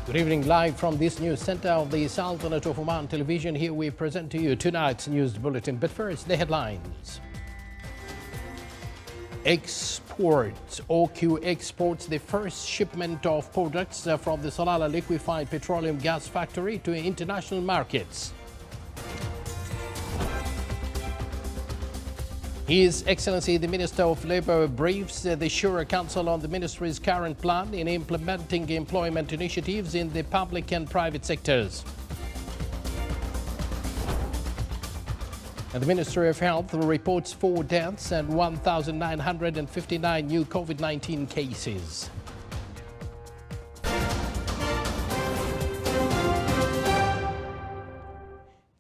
Good evening, live from this news center of the Sultanate of Oman television. Here we present to you tonight's news bulletin. But first, the headlines. Exports. OQ exports the first shipment of products from the Salalah liquefied petroleum gas factory to international markets. His Excellency the Minister of Labour briefs the Shura Council on the Ministry's current plan in implementing employment initiatives in the public and private sectors. And the Ministry of Health reports 4 deaths and 1,959 new COVID-19 cases.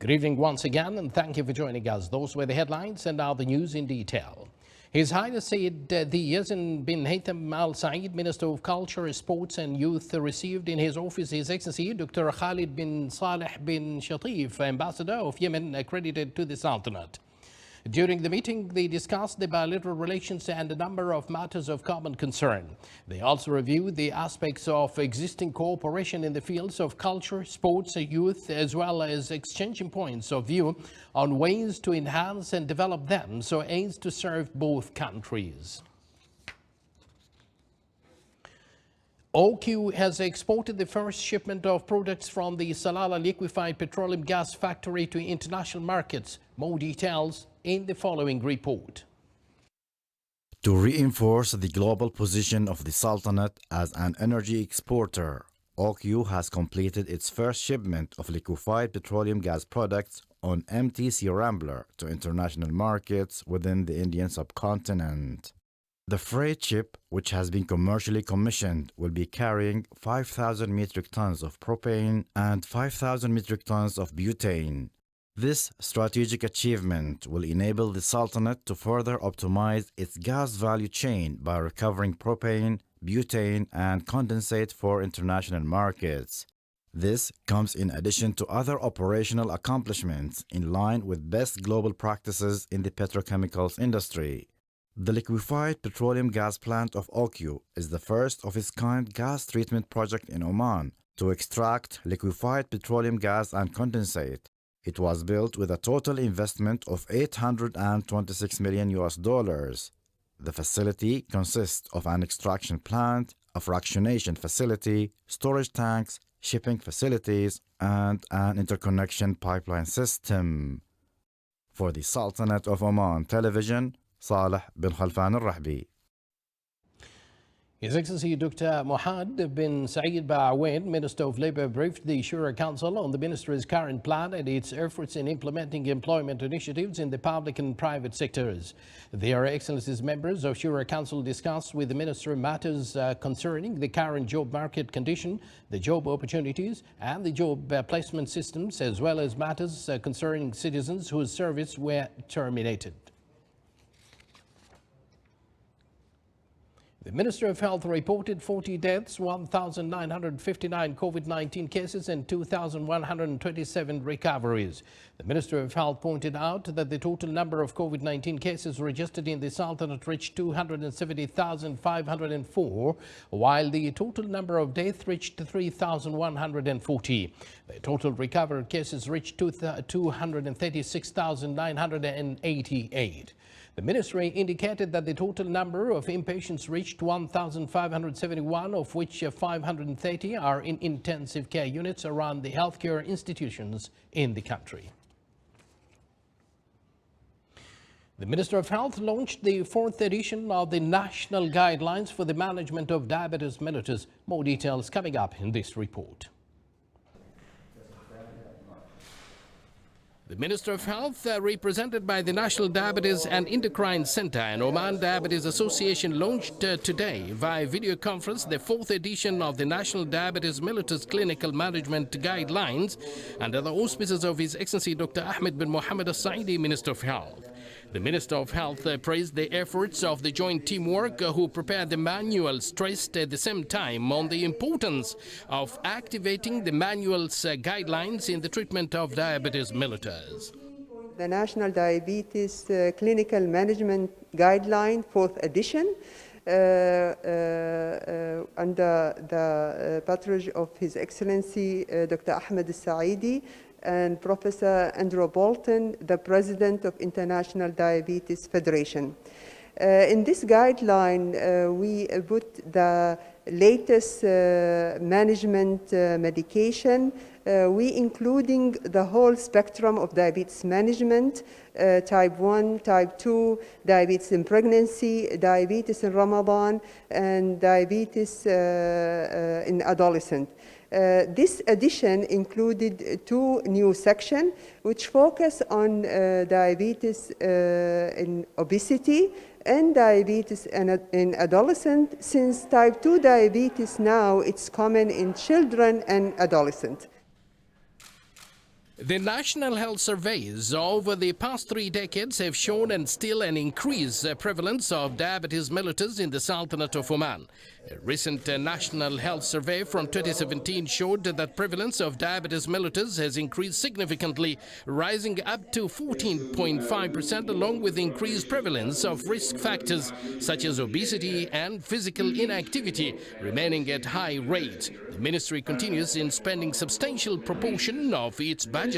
Good evening once again, and thank you for joining us. Those were the headlines, and now the news in detail. His Highness Sayyid the Yazin bin Haytham Al Saeed, Minister of Culture, Sports and Youth, received in his office His Excellency Dr. Khalid bin Saleh bin Shatif, Ambassador of Yemen, accredited to the Sultanate. During the meeting, they discussed the bilateral relations and a number of matters of common concern. They also reviewed the aspects of existing cooperation in the fields of culture, sports, youth, as well as exchanging points of view on ways to enhance and develop them so as to serve both countries. OQ has exported the first shipment of products from the Salalah liquefied petroleum gas factory to international markets. More details in the following report. To reinforce the global position of the Sultanate as an energy exporter, OQ has completed its first shipment of liquefied petroleum gas products on MTC Rambler to international markets within the Indian subcontinent. The freight ship, which has been commercially commissioned, will be carrying 5,000 metric tons of propane and 5,000 metric tons of butane. This strategic achievement will enable the Sultanate to further optimize its gas value chain by recovering propane, butane, and condensate for international markets. This comes in addition to other operational accomplishments in line with best global practices in the petrochemicals industry. The liquefied petroleum gas plant of OQ is the first of its kind gas treatment project in Oman to extract liquefied petroleum gas and condensate. It was built with a total investment of $826 million. The facility consists of an extraction plant, a fractionation facility, storage tanks, shipping facilities, and an interconnection pipeline system. For the Sultanate of Oman Television, Saleh bin Khalfan al-Rahbi. His Excellency Dr. Mohad bin Saeed Ba'awain, Minister of Labour, briefed the Shura Council on the Ministry's current plan and its efforts in implementing employment initiatives in the public and private sectors. Their Excellencies members of Shura Council discussed with the Minister matters concerning the current job market condition, the job opportunities and the job placement systems, as well as matters concerning citizens whose service were terminated. The Minister of Health reported 40 deaths, 1,959 COVID-19 cases and 2,127 recoveries. The Minister of Health pointed out that the total number of COVID-19 cases registered in the Sultanate reached 270,504, while the total number of deaths reached 3,140. The total recovered cases reached 236,988. The ministry indicated that the total number of inpatients reached 1,571, of which 530 are in intensive care units around the healthcare institutions in the country. The Minister of Health launched the 4th edition of the National Guidelines for the Management of Diabetes mellitus. More details coming up in this report. The Minister of Health, represented by the National Diabetes and Endocrine Center and Oman Diabetes Association, launched today via video conference the 4th edition of the National Diabetes Mellitus Clinical Management Guidelines under the auspices of His Excellency Dr. Ahmed bin Mohammed Al Saeedi, Minister of Health. The Minister of Health praised the efforts of the joint teamwork who prepared the manual, stressed at the same time on the importance of activating the manual's guidelines in the treatment of diabetes mellitus. The National Diabetes Clinical Management Guideline, 4th edition, under the patronage of His Excellency Dr. Ahmed Al-Saidi and Professor Andrew Bulletin, the President of International Diabetes Federation. In this guideline, we put the latest management medication, we including the whole spectrum of diabetes management, type 1, type 2, diabetes in pregnancy, diabetes in Ramadan, and diabetes in adolescent. This edition included 2 new sections which focus on diabetes in obesity and diabetes in adolescent, since type 2 diabetes now it's common in children and adolescents. The National Health Surveys over the past 3 decades have shown and still an increased prevalence of diabetes mellitus in the Sultanate of Oman. A recent National Health Survey from 2017 showed that prevalence of diabetes mellitus has increased significantly, rising up to 14.5%, along with increased prevalence of risk factors such as obesity and physical inactivity remaining at high rates. The ministry continues in spending substantial proportion of its budget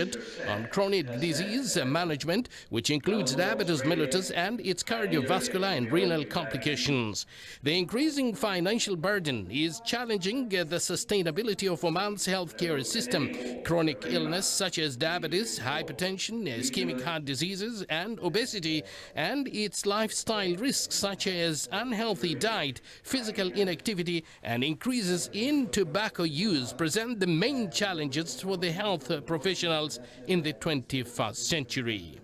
on chronic disease management, which includes diabetes mellitus and its cardiovascular and renal complications. The increasing financial burden is challenging the sustainability of Oman's healthcare system. Chronic illness such as diabetes, hypertension, ischemic heart diseases, and obesity, and its lifestyle risks such as unhealthy diet, physical inactivity, and increases in tobacco use present the main challenges for the health professionals in the 21st century.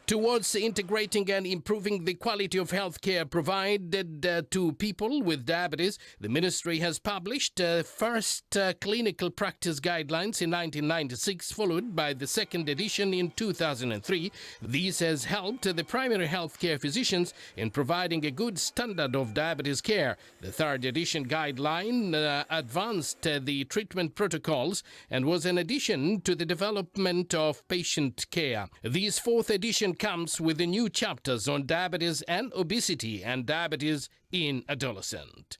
Towards integrating and improving the quality of healthcare provided to people with diabetes, the ministry has published first clinical practice guidelines in 1996, followed by the second edition in 2003. This has helped the primary healthcare physicians in providing a good standard of diabetes care. The third edition guideline advanced the treatment protocols and was an addition to the development of patient care. This fourth edition comes with the new chapters on diabetes and obesity and diabetes in adolescent.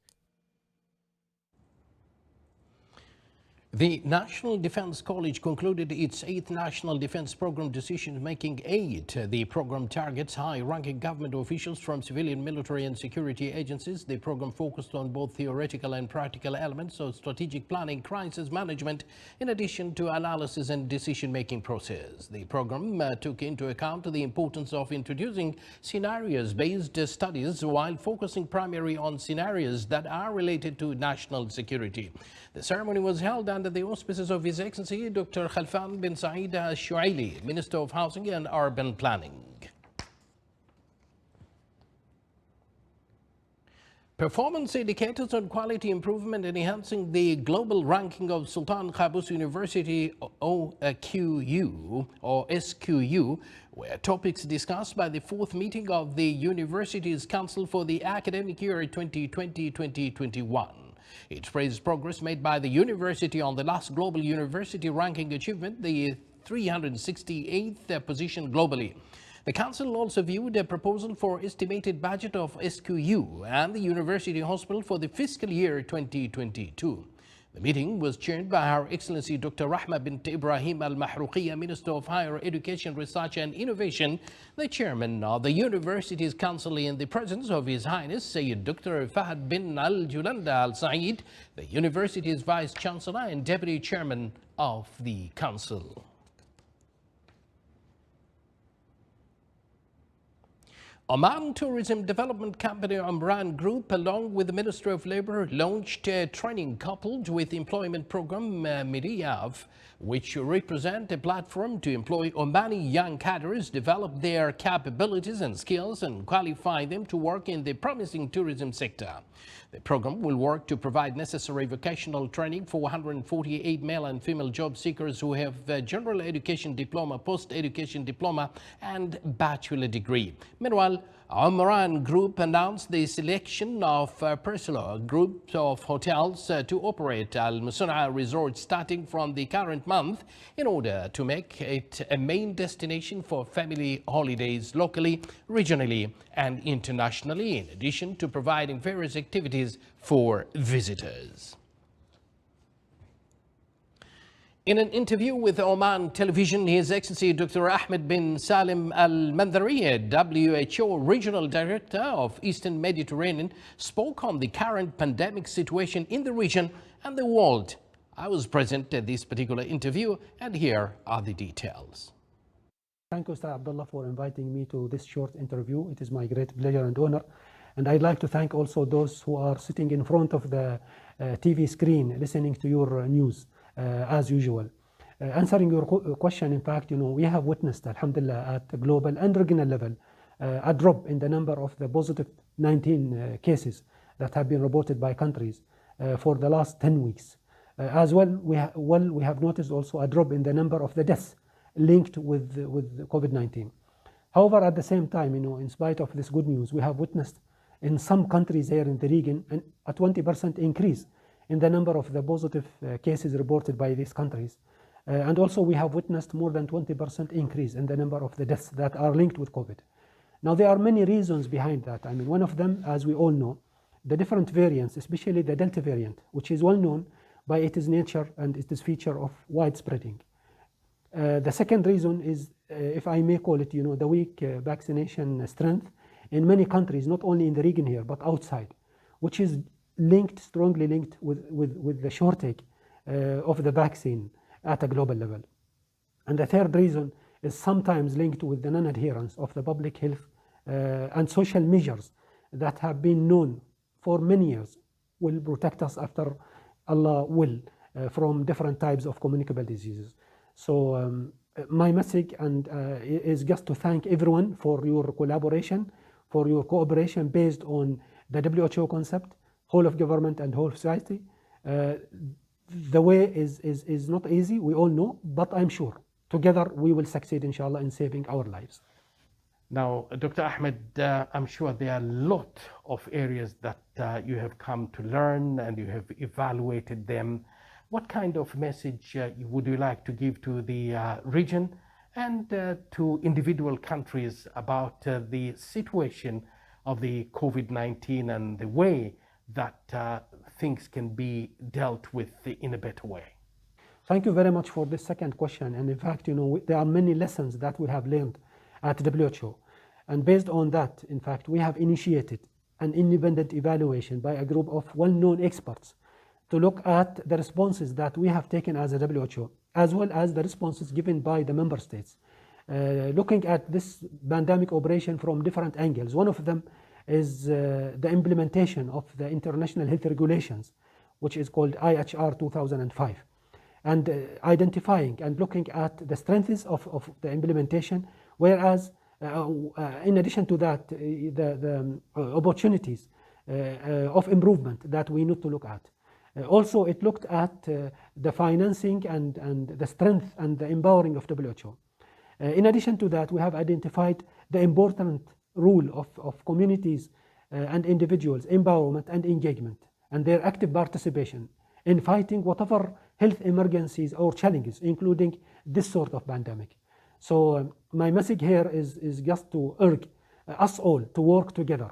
The National Defense College concluded its 8th National Defense Program Decision-Making Aid. The program targets high-ranking government officials from civilian, military, and security agencies. The program focused on both theoretical and practical elements of strategic planning, crisis management, in addition to analysis and decision-making process. The program took into account the importance of introducing scenarios-based studies while focusing primarily on scenarios that are related to national security. The ceremony was held under the auspices of His Excellency Dr. Khalfan bin Saeed Al-Shuaili, Minister of Housing and Urban Planning. Performance indicators on quality improvement and enhancing the global ranking of Sultan Qaboos University OQU or SQU were topics discussed by the 4th meeting of the University's Council for the academic year 2020-2021. It praised progress made by the university on the last global university ranking achievement, the 368th position globally. The council also viewed a proposal for estimated budget of SQU and the university hospital for the fiscal year 2022. The meeting was chaired by Her Excellency Dr. Rahma bint Ibrahim Al-Mahruqiyya, Minister of Higher Education, Research and Innovation, the chairman of the university's council, in the presence of His Highness Sayyid Dr. Fahad bin Al-Julanda Al-Said, the university's vice chancellor and deputy chairman of the council. Oman Tourism Development Company Umran Group, along with the Ministry of Labor, launched a training coupled with employment program Miriyav, which represent a platform to employ Omani young cadres, develop their capabilities and skills, and qualify them to work in the promising tourism sector. The program will work to provide necessary vocational training for 148 male and female job seekers who have a general education diploma, post-education diploma, and bachelor degree. Meanwhile, Omran Group announced the selection of Persila Group of hotels to operate Al Musuna Resort starting from the current month in order to make it a main destination for family holidays locally, regionally and internationally, in addition to providing various activities for visitors. In an interview with Oman television, His Excellency Dr. Ahmed bin Salim Al-Mandhari, WHO Regional Director of Eastern Mediterranean, spoke on the current pandemic situation in the region and the world. I was present at this particular interview, and here are the details. Thank you, Mr. Abdullah, for inviting me to this short interview. It is my great pleasure and honor. And I'd like to thank also those who are sitting in front of the TV screen listening to your news. As usual. Answering your question, in fact, we have witnessed, alhamdulillah, at the global and regional level, a drop in the number of the positive 19 cases that have been reported by countries for the last 10 weeks. As well, we have noticed also a drop in the number of the deaths linked with COVID-19. However, at the same time, in spite of this good news, we have witnessed in some countries here in the region a 20% increase in the number of the positive cases reported by these countries. And also we have witnessed more than 20% increase in the number of the deaths that are linked with COVID. Now there are many reasons behind that. I mean, one of them, as we all know, the different variants, especially the Delta variant, which is well known by its nature and its feature of widespreading. The second reason is, if I may call it, the weak vaccination strength in many countries, not only in the region here, but outside, which is strongly linked with the shortage of the vaccine at a global level. And the third reason is sometimes linked with the non-adherence of the public health and social measures that have been known for many years will protect us after Allah will from different types of communicable diseases. So my message is just to thank everyone for your collaboration, for your cooperation based on the WHO concept, whole of government and whole of society. The way is not easy, we all know, but I'm sure together we will succeed, inshallah, in saving our lives. Now, Dr. Ahmed, I'm sure there are a lot of areas that you have come to learn and you have evaluated them. What kind of message would you like to give to the region and to individual countries about the situation of the COVID-19 and the way that things can be dealt with in a better way? Thank you very much for this second question. And in fact, there are many lessons that we have learned at WHO. And based on that, in fact, we have initiated an independent evaluation by a group of well-known experts to look at the responses that we have taken as a WHO, as well as the responses given by the member states, looking at this pandemic operation from different angles. One of them is the implementation of the international health regulations, which is called IHR 2005, and identifying and looking at the strengths of the implementation, whereas in addition to that, the opportunities of improvement that we need to look at. Also, it looked at the financing and the strength and the empowering of WHO. In addition to that, we have identified the important role of communities and individuals' empowerment and engagement and their active participation in fighting whatever health emergencies or challenges, including this sort of pandemic. So my message here is just to urge us all to work together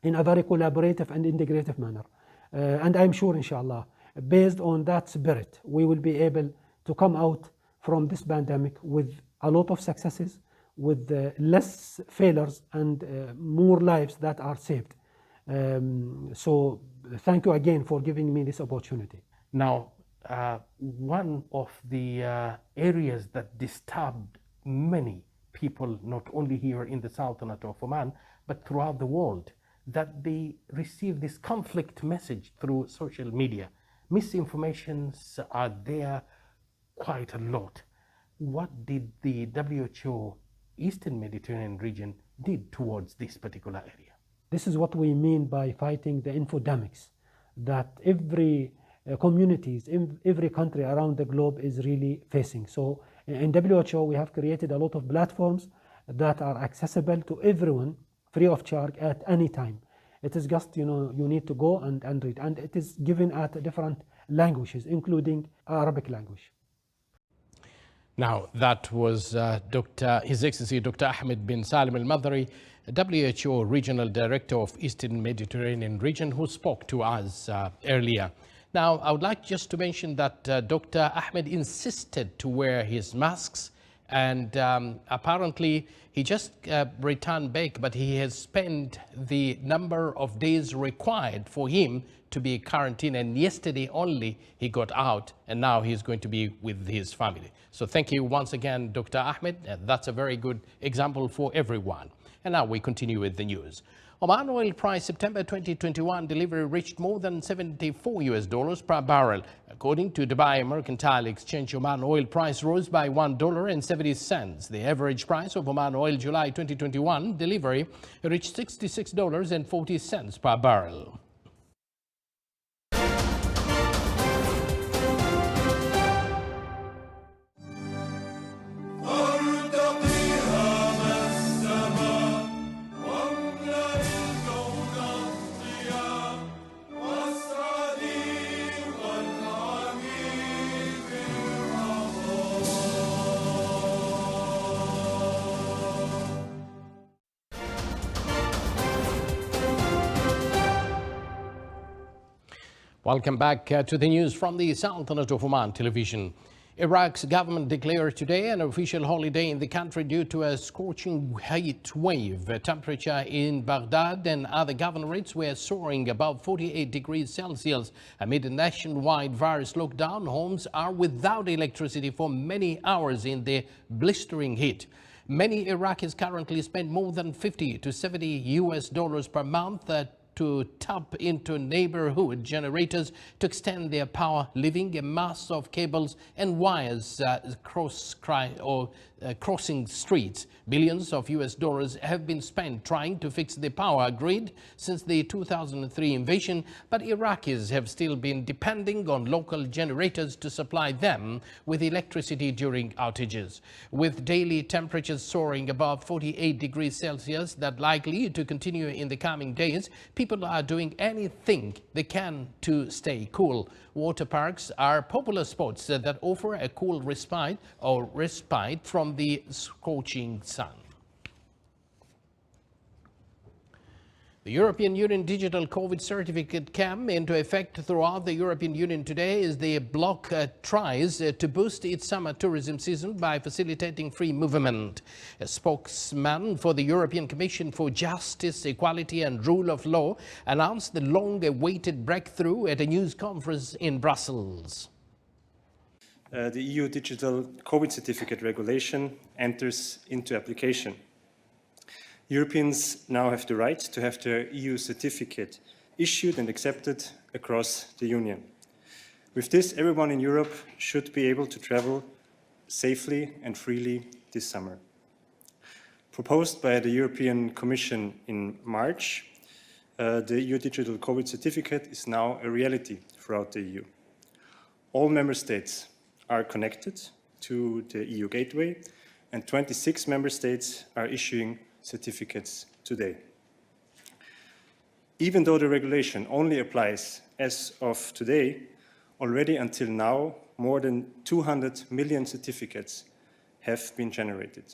in a very collaborative and integrative manner. And I'm sure, inshallah, based on that spirit, we will be able to come out from this pandemic with a lot of successes, with less failures and more lives that are saved. So thank you again for giving me this opportunity. Now, one of the areas that disturbed many people, not only here in the Sultanate of Oman, but throughout the world, that they receive this conflict message through social media. Misinformations are there quite a lot. What did the WHO Eastern Mediterranean region did towards this particular area? This is what we mean by fighting the infodemics, that every communities in every country around the globe is really facing. So in WHO, we have created a lot of platforms that are accessible to everyone free of charge at any time. It is just, you need to go and read. And it is given at different languages, including Arabic language. Now, that was His Excellency Dr. Ahmed bin Salim Al-Madhari, WHO Regional Director of Eastern Mediterranean region, who spoke to us earlier. Now, I would like just to mention that Dr. Ahmed insisted to wear his masks, and apparently he just returned back, but he has spent the number of days required for him to be quarantined, and yesterday only he got out, and now he's going to be with his family. So thank you once again, Dr. Ahmed. That's a very good example for everyone. And now we continue with the news. Oman oil price September 2021 delivery reached more than $74 per barrel. According to Dubai Mercantile Exchange, Oman oil price rose by $1.70. The average price of Oman oil July 2021 delivery reached $66.40 per barrel. Welcome back to the news from the Sultanate of Oman television. Iraq's government declared today an official holiday in the country due to a scorching heat wave. Temperature in Baghdad and other governorates were soaring above 48 degrees Celsius. Amid a nationwide virus lockdown, homes are without electricity for many hours in the blistering heat. Many Iraqis currently spend more than $50 to $70 per month to tap into neighborhood generators to extend their power, leaving a mass of cables and wires crossing streets. Billions of US dollars have been spent trying to fix the power grid since the 2003 invasion, but Iraqis have still been depending on local generators to supply them with electricity during outages. With daily temperatures soaring above 48 degrees Celsius that likely to continue in the coming days, people are doing anything they can to stay cool. Water parks are popular spots that offer a cool respite from the scorching sun. The European Union Digital COVID Certificate came into effect throughout the European Union today as the bloc tries to boost its summer tourism season by facilitating free movement. A spokesman for the European Commission for Justice, Equality and Rule of Law announced the long-awaited breakthrough at a news conference in Brussels. The EU Digital COVID Certificate regulation enters into application. Europeans now have the right to have their EU certificate issued and accepted across the Union. With this, everyone in Europe should be able to travel safely and freely this summer. Proposed by the European Commission in March, the EU Digital COVID Certificate is now a reality throughout the EU. All member states are connected to the EU Gateway, and 26 member states are issuing certificates today. Even though the regulation only applies as of today, already until now, more than 200 million certificates have been generated.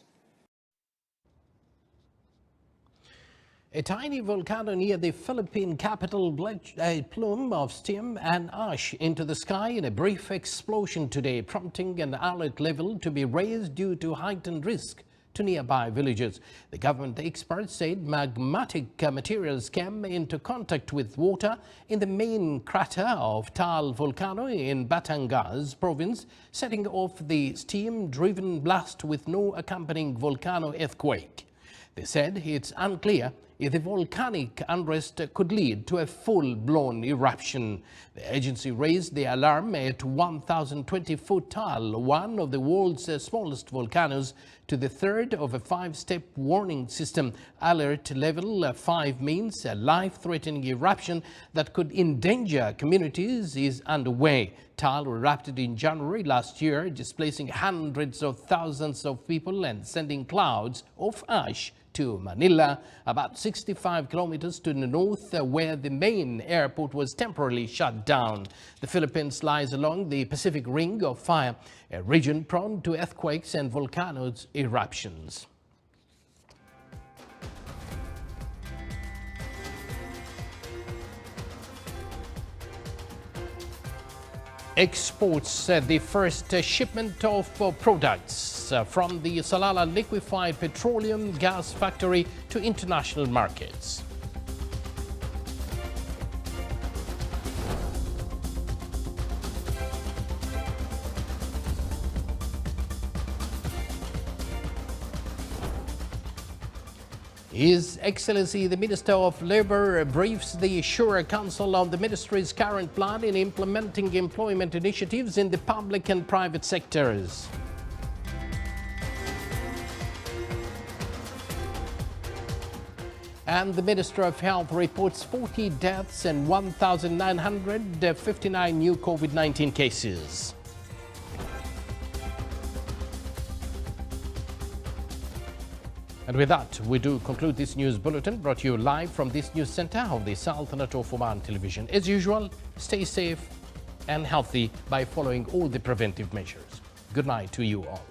A tiny volcano near the Philippine capital blew a plume of steam and ash into the sky in a brief explosion today, prompting an alert level to be raised due to heightened risk to nearby villages. The government experts said magmatic materials came into contact with water in the main crater of Taal volcano in Batangas province, setting off the steam-driven blast with no accompanying volcano earthquake. They said it's unclear if the volcanic unrest could lead to a full-blown eruption. The agency raised the alarm at 1,020-foot Taal, one of the world's smallest volcanoes, to the third of a five-step warning system. Alert level 5 means a life-threatening eruption that could endanger communities is underway. Taal erupted in January last year, displacing hundreds of thousands of people and sending clouds of ash to to Manila, about 65 kilometers to the north, where the main airport was temporarily shut down. The Philippines lies along the Pacific Ring of Fire, a region prone to earthquakes and volcanoes eruptions. Exports the first shipment of products from the Salalah liquefied petroleum gas factory to international markets. His Excellency the Minister of Labour briefs the Shura Council on the Ministry's current plan in implementing employment initiatives in the public and private sectors. And the Minister of Health reports 40 deaths and 1,959 new COVID-19 cases. And with that, we do conclude this news bulletin brought to you live from this news center of the Sultanate of Oman Television. As usual, stay safe and healthy by following all the preventive measures. Good night to you all.